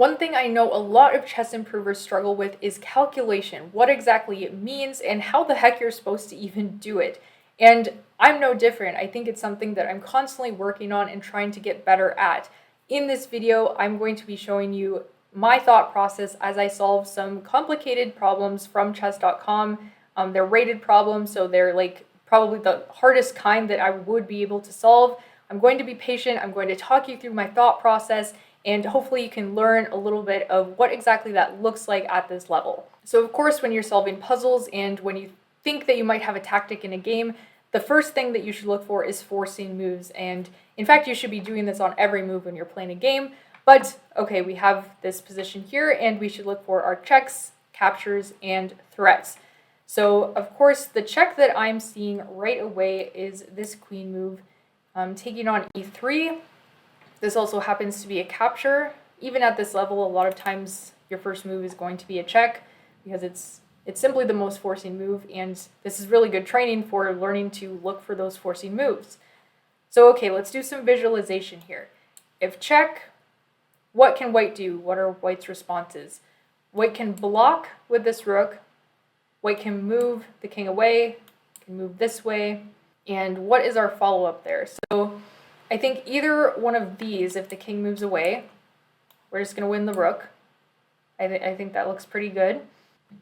One thing I know a lot of chess improvers struggle with is calculation, what exactly it means, and how the heck you're supposed to even do it. And I'm no different. I think it's something that I'm constantly working on and trying to get better at. In this video, I'm going to be showing you my thought process as I solve some complicated problems from chess.com. They're rated problems, so they're like probably the hardest kind that I would be able to solve. I'm going to be patient. I'm going to talk you through my thought process, and hopefully you can learn a little bit of what exactly that looks like at this level. So of course, when you're solving puzzles and when you think that you might have a tactic in a game, the first thing that you should look for is forcing moves. And in fact, you should be doing this on every move when you're playing a game. But okay, we have this position here and we should look for our checks, captures, and threats. So of course, the check that I'm seeing right away is this queen move, taking on e3. This also happens to be a capture. Even at this level, a lot of times your first move is going to be a check because it's simply the most forcing move, and this is really good training for learning to look for those forcing moves. So okay, let's do some visualization here. If check, what can white do? What are white's responses? White can block with this rook. White can move the king away, can move this way. And what is our follow-up there? So I think either one of these, if the king moves away, we're just going to win the rook. I think that looks pretty good.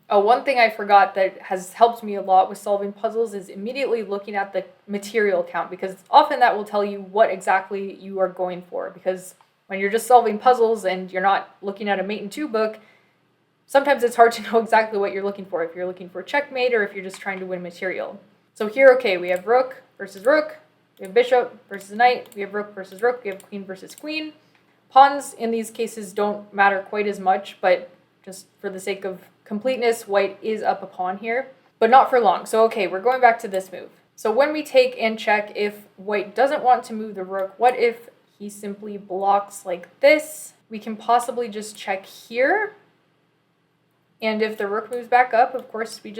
Oh, one thing I forgot that has helped me a lot with solving puzzles is immediately looking at the material count, because often that will tell you what exactly you are going for. Because when you're just solving puzzles and you're not looking at a mate in two book, sometimes it's hard to know exactly what you're looking for, if you're looking for checkmate or if you're just trying to win material. So here, okay, we have rook versus rook, we have bishop versus knight, we have rook versus rook, we have queen versus queen. Pawns in these cases don't matter quite as much, but just for the sake of completeness, white is up a pawn here, but not for long. So okay, we're going back to this move. So when we take and check, if white doesn't want to move the rook, what if he simply blocks like this? We can possibly just check here. And if the rook moves back up, of course, we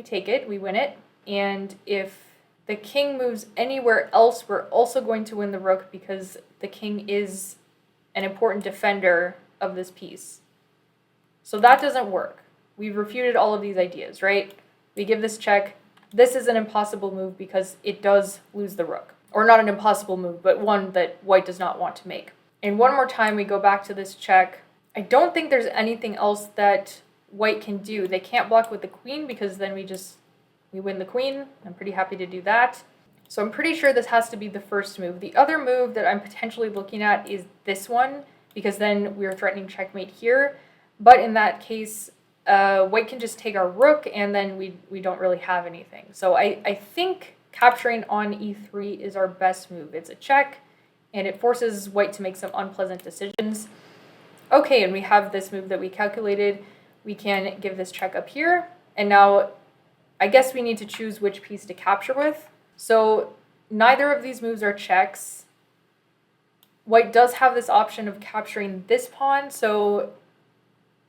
take it, we win it. And if the king moves anywhere else, we're also going to win the rook because the king is an important defender of this piece. So that doesn't work. We've refuted all of these ideas, right? We give this check. This is an impossible move because it does lose the rook. Or not an impossible move, but one that white does not want to make. And one more time, we go back to this check. I don't think there's anything else that white can do. They can't block with the queen because then we win the queen. I'm pretty happy to do that. So I'm pretty sure this has to be the first move. The other move that I'm potentially looking at is this one, because then we're threatening checkmate here. But in that case, white can just take our rook, and then we don't really have anything. So I think capturing on e3 is our best move. It's a check, and it forces white to make some unpleasant decisions. Okay, and we have this move that we calculated. We can give this check up here, and now I guess we need to choose which piece to capture with. So neither of these moves are checks. White does have this option of capturing this pawn, so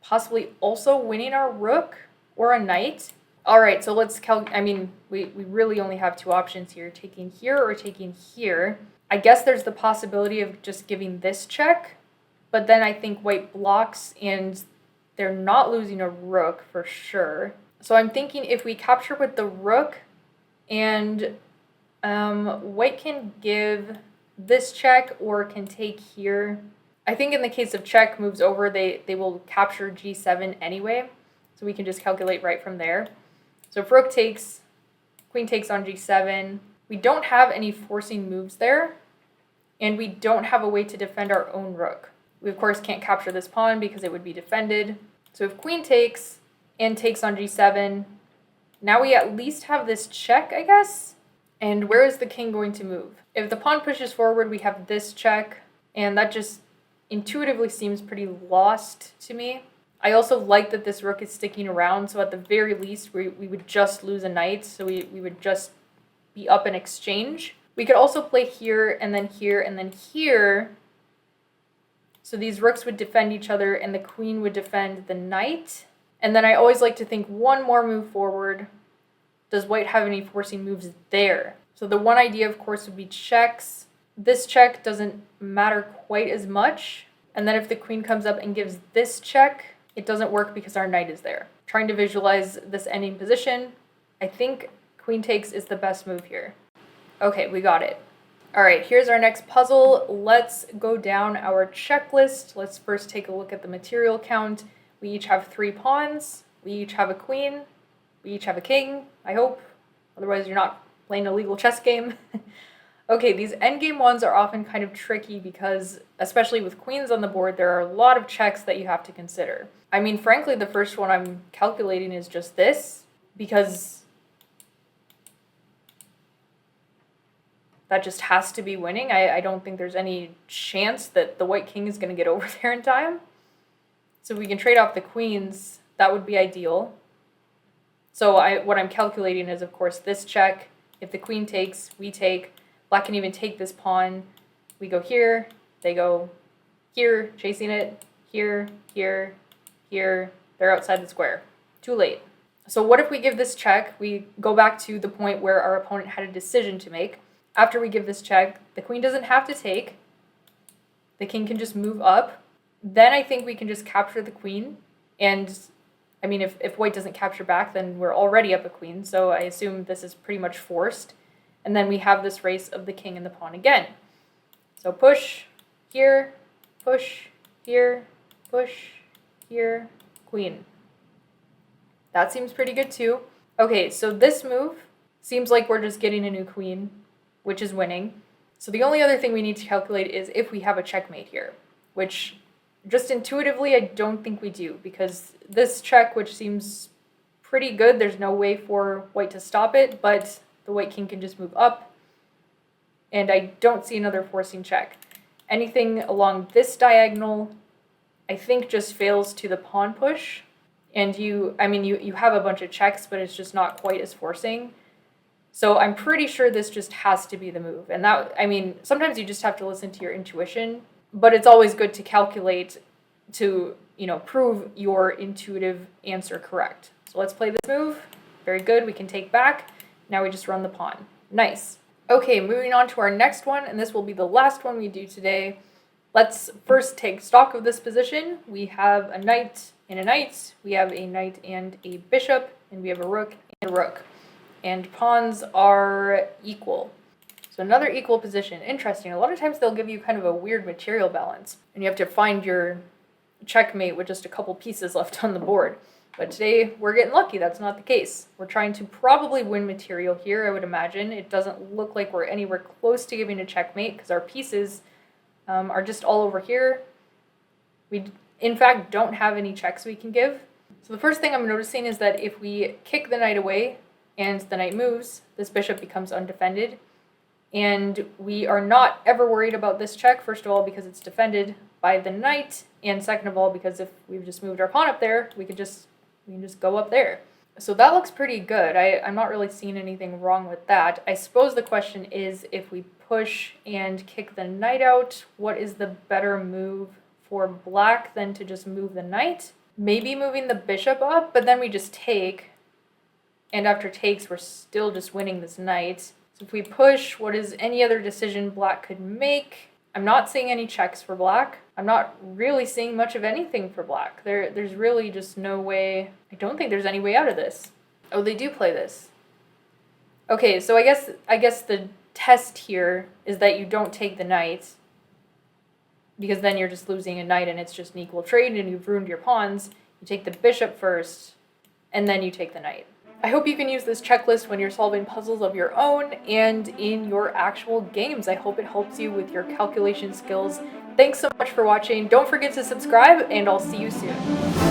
possibly also winning our rook or a knight. All right, so let's we really only have two options here, taking here or taking here. I guess there's the possibility of just giving this check, but then I think white blocks and they're not losing a rook for sure. So I'm thinking if we capture with the rook and white can give this check or can take here. I think in the case of check moves over, they will capture g7 anyway, so we can just calculate right from there. So if rook takes, queen takes on g7, we don't have any forcing moves there, and we don't have a way to defend our own rook. We of course can't capture this pawn because it would be defended. So if queen takes and takes on g7, now we at least have this check, I guess. And where is the king going to move? If the pawn pushes forward, we have this check, and that just intuitively seems pretty lost to me. I also like that this rook is sticking around, so at the very least we would just lose a knight, so we would just be up in exchange. We could also play here and then here and then here, so these rooks would defend each other and the queen would defend the knight. And then I always like to think one more move forward. Does white have any forcing moves there? So the one idea, of course, would be checks. This check doesn't matter quite as much. And then if the queen comes up and gives this check, it doesn't work because our knight is there. Trying to visualize this ending position, I think queen takes is the best move here. Okay, we got it. All right, here's our next puzzle. Let's go down our checklist. Let's first take a look at the material count. We each have 3 pawns. We each have a queen. We each have a king, I hope. Otherwise, you're not playing a legal chess game. Okay, these endgame ones are often kind of tricky because, especially with queens on the board, there are a lot of checks that you have to consider. I mean, frankly, the first one I'm calculating is just this, because that just has to be winning. I don't think there's any chance that the white king is going to get over there in time. So if we can trade off the queens, that would be ideal. So what I'm calculating is, of course, this check. If the queen takes, we take. Black can even take this pawn. We go here, they go here, chasing it, here, here, here. They're outside the square. Too late. So what if we give this check? We go back to the point where our opponent had a decision to make. After we give this check, the queen doesn't have to take. The king can just move up. Then I think we can just capture the queen. And, I mean, if white doesn't capture back, then we're already up a queen. So I assume this is pretty much forced. And then we have this race of the king and the pawn again. So push, here, here, queen. That seems pretty good too. Okay, so this move seems like we're just getting a new queen, which is winning. So the only other thing we need to calculate is if we have a checkmate here, which just intuitively I don't think we do, because this check, which seems pretty good, there's no way for white to stop it, but the white king can just move up, and I don't see another forcing check. Anything along this diagonal, I think, just fails to the pawn push, and you have a bunch of checks, but it's just not quite as forcing. So I'm pretty sure this just has to be the move. And that, I mean, sometimes you just have to listen to your intuition, but it's always good to calculate to, prove your intuitive answer correct. So let's play this move. Very good, we can take back. Now we just run the pawn. Nice. Okay, moving on to our next one, and this will be the last one we do today. Let's first take stock of this position. We have a knight and a knight. We have a knight and a bishop, and we have a rook and a rook. And pawns are equal. So another equal position. Interesting. A lot of times they'll give you kind of a weird material balance, and you have to find your checkmate with just a couple pieces left on the board. But today, we're getting lucky. That's not the case. We're trying to probably win material here, I would imagine. It doesn't look like we're anywhere close to giving a checkmate because our pieces are just all over here. We, in fact, don't have any checks we can give. So the first thing I'm noticing is that if we kick the knight away and the knight moves, this bishop becomes undefended. And we are not ever worried about this check, first of all, because it's defended by the knight, and second of all, because if we've just moved our pawn up there, we can just go up there. So that looks pretty good. I'm not really seeing anything wrong with that. I suppose the question is, if we push and kick the knight out, what is the better move for black than to just move the knight? Maybe moving the bishop up, but then we just take, and after takes, we're still just winning this knight. So if we push, what is any other decision black could make? I'm not seeing any checks for black. I'm not really seeing much of anything for black. There's really just no way. I don't think there's any way out of this. Oh, they do play this. Okay, so I guess the test here is that you don't take the knight, because then you're just losing a knight and it's just an equal trade and you've ruined your pawns. You take the bishop first, and then you take the knight. I hope you can use this checklist when you're solving puzzles of your own and in your actual games. I hope it helps you with your calculation skills. Thanks so much for watching. Don't forget to subscribe, and I'll see you soon.